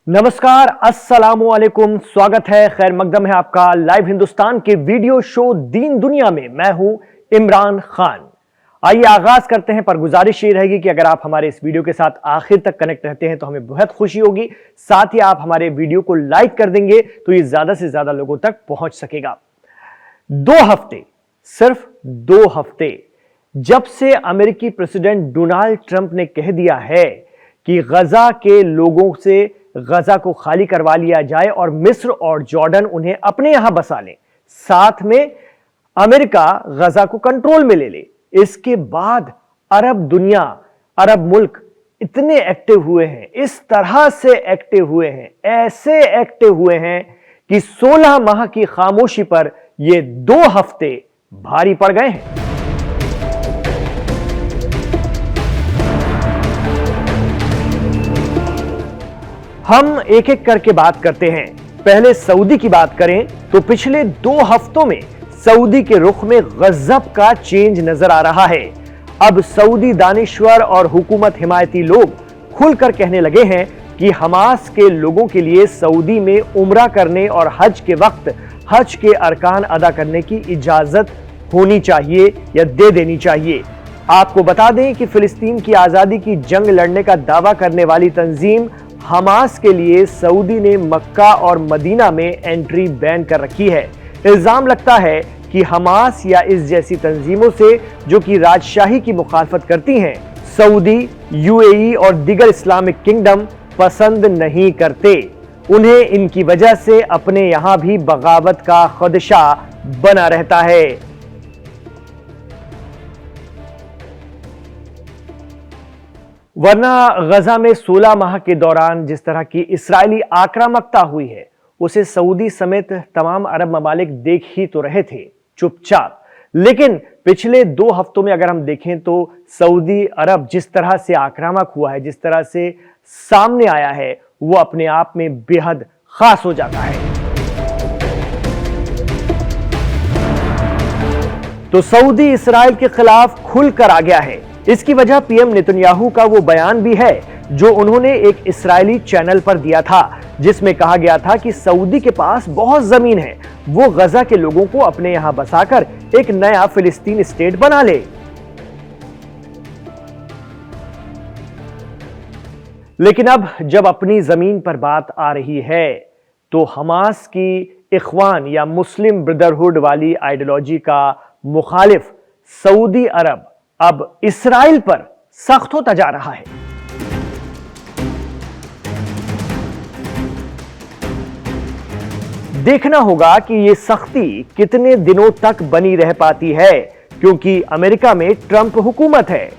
नमस्कार, अस्सलामु अलैकुम। स्वागत है, खैर मकदम है आपका लाइव हिंदुस्तान के वीडियो शो दीन दुनिया में। मैं हूं इमरान खान। आइए आगाज करते हैं, पर गुजारिश ये रहेगी कि अगर आप हमारे इस वीडियो के साथ आखिर तक कनेक्ट रहते हैं तो हमें बहुत खुशी होगी। साथ ही आप हमारे वीडियो को लाइक कर देंगे तो ये ज्यादा से ज्यादा लोगों तक पहुंच सकेगा। 2 हफ्ते, सिर्फ 2 हफ्ते जब से अमेरिकी प्रेसिडेंट डोनाल्ड ट्रंप ने कह दिया है कि गजा के लोगों से गजा को खाली करवा लिया जाए और मिस्र और जॉर्डन उन्हें अपने यहां बसा लें, साथ में अमेरिका गजा को कंट्रोल में ले ले। इसके बाद अरब दुनिया, अरब मुल्क इतने एक्टिव हुए हैं, इस तरह से एक्टिव हुए हैं, ऐसे एक्टिव हुए हैं कि 16 माह की खामोशी पर ये 2 हफ्ते भारी पड़ गए हैं। हम एक एक करके बात करते हैं। पहले सऊदी की बात करें तो पिछले 2 हफ्तों में सऊदी के रुख में गजब का चेंज नजर आ रहा है। अब सऊदी दानिश्वर और हुकूमत हिमायती लोग खुलकर कहने लगे हैं कि हमास के लोगों के लिए सऊदी में उम्रा करने और हज के वक्त हज के अरकान अदा करने की इजाजत होनी चाहिए या दे देनी चाहिए। आपको बता दें कि फिलिस्तीन की आजादी की जंग लड़ने का दावा करने वाली तंजीम हमास के लिए सऊदी ने मक्का और मदीना में एंट्री बैन कर रखी है। इल्जाम लगता है कि हमास या इस जैसी तंजीमों से जो कि राजशाही की मुखालफत करती हैं, सऊदी, यूएई और दीगर इस्लामिक किंगडम पसंद नहीं करते। उन्हें इनकी वजह से अपने यहां भी बगावत का खदशा बना रहता है। वरना गजा में 16 माह के दौरान जिस तरह की इस्राएली आक्रामकता हुई है उसे सऊदी समेत तमाम अरब ममालिक देख ही तो रहे थे चुपचाप। लेकिन पिछले 2 हफ्तों में अगर हम देखें तो सऊदी अरब जिस तरह से आक्रामक हुआ है, जिस तरह से सामने आया है, वो अपने आप में बेहद खास हो जाता है। तो सऊदी इस्राएल के खिलाफ खुलकर आ गया है। इसकी वजह पीएम नेतन्याहू का वो बयान भी है जो उन्होंने एक इस्राएली चैनल पर दिया था, जिसमें कहा गया था कि सऊदी के पास बहुत जमीन है, वो गजा के लोगों को अपने यहां बसाकर एक नया फिलिस्तीन स्टेट बना ले। लेकिन अब जब अपनी जमीन पर बात आ रही है तो हमास की इख्वान या मुस्लिम ब्रदरहुड वाली आइडियोलॉजी का मुखालिफ सऊदी अरब अब इस्राइल पर सख्त होता जा रहा है। देखना होगा कि यह सख्ती कितने दिनों तक बनी रह पाती है, क्योंकि अमेरिका में ट्रंप हुकूमत है।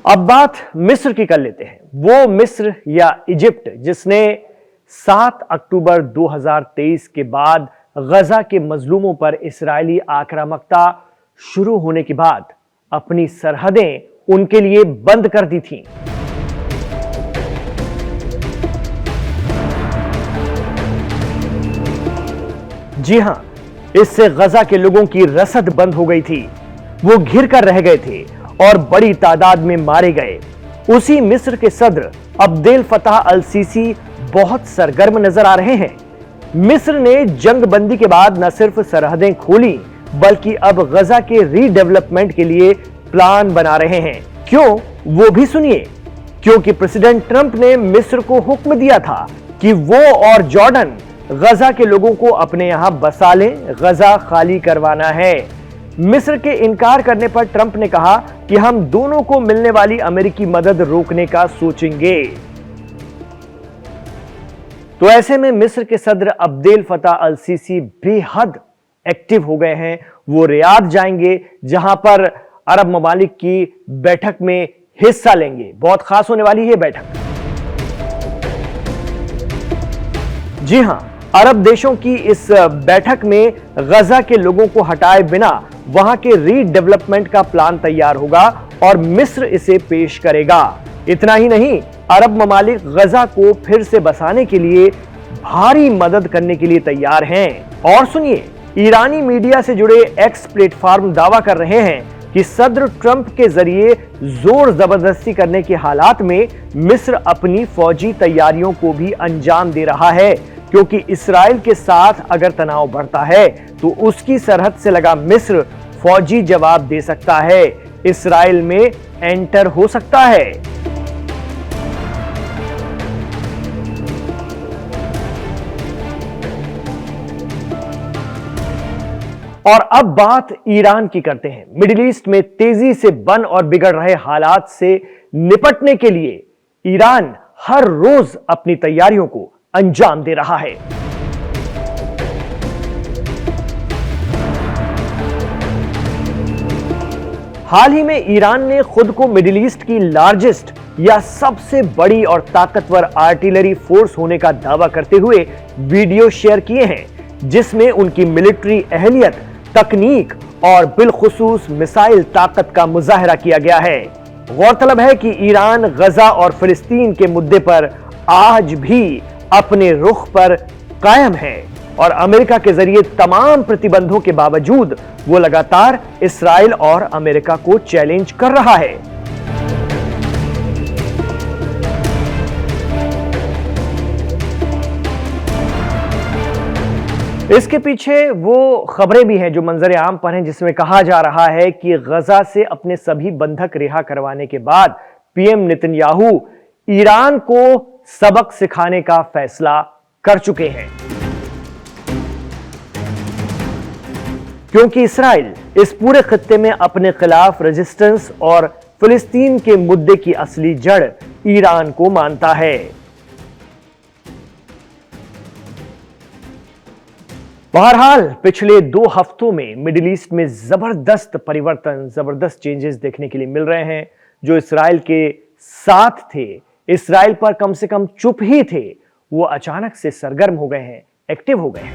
अब बात मिस्र की कर लेते हैं। वो मिस्र या इजिप्ट जिसने 7 अक्टूबर 2023 के बाद गजा के मजलूमों पर इस्राएली आक्रामकता शुरू होने के बाद अपनी सरहदें उनके लिए बंद कर दी थीं। जी हां, इससे गजा के लोगों की रसद बंद हो गई थी। वो घिर कर रह गए थे और बड़ी तादाद में मारे गए। उसी मिस्र के सदर अब्देल फताह अल सीसी बहुत सरगर्म नजर आ रहे हैं। मिस्र ने जंगबंदी के बाद न सिर्फ सरहदें खोली बल्कि अब गजा के रीडेवलपमेंट के लिए प्लान बना रहे हैं। क्यों, वो भी सुनिए। क्योंकि प्रेसिडेंट ट्रंप ने मिस्र को हुक्म दिया था कि वो और जॉर्डन गजा के लोगों को अपने यहां बसा लें, गजा खाली करवाना है। मिस्र के इनकार करने पर ट्रंप ने कहा कि हम दोनों को मिलने वाली अमेरिकी मदद रोकने का सोचेंगे। तो ऐसे में मिस्र के सदर अब्देल फताह अल सीसी बेहद एक्टिव हो गए हैं। वो रियाद जाएंगे, जहां पर अरब ममालिक की बैठक में हिस्सा लेंगे। बहुत खास होने वाली है बैठक। जी हां, अरब देशों की इस बैठक में गजा के लोगों को हटाए बिना वहां के रीडेवलपमेंट का प्लान तैयार होगा और मिस्र इसे पेश करेगा। इतना ही नहीं, अरब ममालिक गजा को फिर से बसाने के लिए भारी मदद करने के लिए तैयार हैं। और सुनिए, ईरानी मीडिया से जुड़े एक्स प्लेटफॉर्म दावा कर रहे हैं कि सदर ट्रंप के जरिए जोर जबरदस्ती करने के हालात में मिस्र अपनी फौजी तैयारियों को भी अंजाम दे रहा है, क्योंकि इसराइल के साथ अगर तनाव बढ़ता है तो उसकी सरहद से लगा मिस्र फौजी जवाब दे सकता है, इसराइल में एंटर हो सकता है। और अब बात ईरान की करते हैं। मिडिल ईस्ट में तेजी से बन और बिगड़ रहे हालात से निपटने के लिए ईरान हर रोज अपनी तैयारियों को अंजाम दे रहा है। हाल ही में ईरान ने खुद को मिडिल ईस्ट की लार्जेस्ट या सबसे बड़ी और ताकतवर आर्टिलरी फोर्स होने का दावा करते हुए वीडियो शेयर किए हैं, जिसमें उनकी मिलिट्री अहलियत, तकनीक और बिलखुसूस मिसाइल ताकत का मुजाहरा किया गया है। गौरतलब है कि ईरान गजा और फिलिस्तीन के मुद्दे पर आज भी अपने रुख पर कायम है और अमेरिका के जरिए तमाम प्रतिबंधों के बावजूद वो लगातार इसराइल और अमेरिका को चैलेंज कर रहा है। इसके पीछे वो खबरें भी हैं जो मंजर आम पर हैं, जिसमें कहा जा रहा है कि गजा से अपने सभी बंधक रिहा करवाने के बाद पीएम नेतन्याहू ईरान को सबक सिखाने का फैसला कर चुके हैं, क्योंकि इसराइल इस पूरे खित्ते में अपने खिलाफ रेजिस्टेंस और फिलिस्तीन के मुद्दे की असली जड़ ईरान को मानता है। बहरहाल पिछले 2 हफ्तों में मिडिल ईस्ट में जबरदस्त परिवर्तन, जबरदस्त चेंजेस देखने के लिए मिल रहे हैं। जो इसराइल के साथ थे, इसराइल पर कम से कम चुप ही थे, वो अचानक से सरगर्म हो गए हैं, एक्टिव हो गए हैं।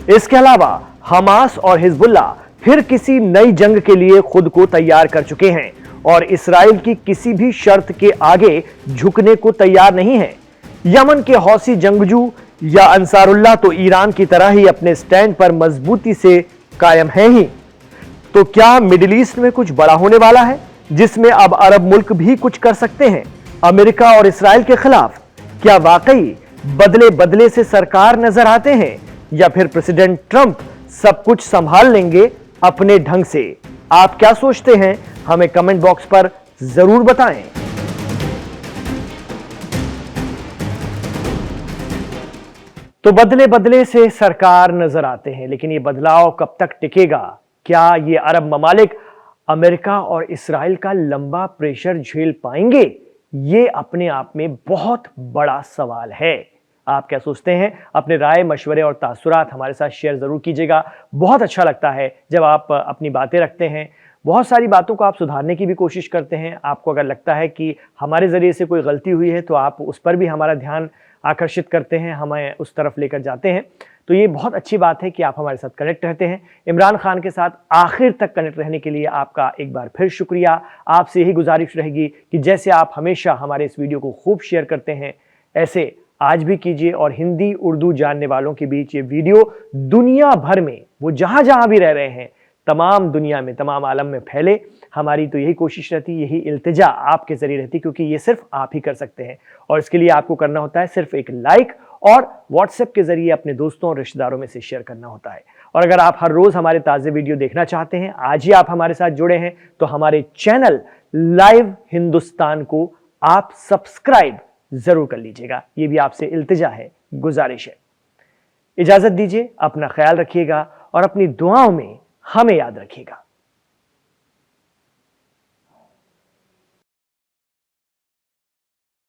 इसके अलावा हमास और हिजबुल्ला फिर किसी नई जंग के लिए खुद को तैयार कर चुके हैं और इसराइल की किसी भी शर्त के आगे झुकने को तैयार नहीं है। यमन के हौसी जंगजू या अंसारुल्लाह तो ईरान की तरह ही अपने स्टैंड पर मजबूती से कायम है ही। तो क्या मिडिल ईस्ट में कुछ बड़ा होने वाला है, जिसमें अब अरब मुल्क भी कुछ कर सकते हैं अमेरिका और इसराइल के खिलाफ? क्या वाकई बदले बदले से सरकार नजर आते हैं या फिर प्रेसिडेंट ट्रंप सब कुछ संभाल लेंगे अपने ढंग से? आप क्या सोचते हैं, हमें कमेंट बॉक्स पर जरूर बताएं। तो बदले बदले से सरकार नजर आते हैं, लेकिन ये बदलाव कब तक टिकेगा? क्या ये अरब ममालिक अमेरिका और इसराइल का लंबा प्रेशर झेल पाएंगे? ये अपने आप में बहुत बड़ा सवाल है। आप क्या सोचते हैं? अपने राय, मशवरे और तासुरात हमारे साथ शेयर जरूर कीजिएगा। बहुत अच्छा लगता है जब आप अपनी बातें रखते हैं। बहुत सारी बातों को आप सुधारने की भी कोशिश करते हैं। आपको अगर लगता है कि हमारे जरिए से कोई गलती हुई है तो आप उस पर भी हमारा ध्यान आकर्षित करते हैं, हमें उस तरफ लेकर जाते हैं। तो ये बहुत अच्छी बात है कि आप हमारे साथ कनेक्ट रहते हैं। इमरान खान के साथ आखिर तक कनेक्ट रहने के लिए आपका एक बार फिर शुक्रिया। आपसे यही गुजारिश रहेगी कि जैसे आप हमेशा हमारे इस वीडियो को खूब शेयर करते हैं, ऐसे आज भी कीजिए और हिंदी उर्दू जानने वालों के बीच ये वीडियो दुनिया भर में, वो जहां जहां भी रह रहे हैं, तमाम दुनिया में, तमाम आलम में फैले। हमारी तो यही कोशिश रहती, यही इल्तिजा आपके जरिए रहती, क्योंकि ये सिर्फ आप ही कर सकते हैं और इसके लिए आपको करना होता है सिर्फ एक लाइक और व्हाट्सएप के जरिए अपने दोस्तों और रिश्तेदारों में से शेयर करना होता है। और अगर आप हर रोज हमारे ताजे वीडियो देखना चाहते हैं, आज ही आप हमारे साथ जुड़े हैं, तो हमारे चैनल लाइव हिंदुस्तान को आप सब्सक्राइब जरूर कर लीजिएगा। ये भी आपसे इल्तिजा है, गुजारिश है। इजाजत दीजिए, अपना ख्याल रखिएगा और अपनी दुआओं में हमें याद रखिएगा।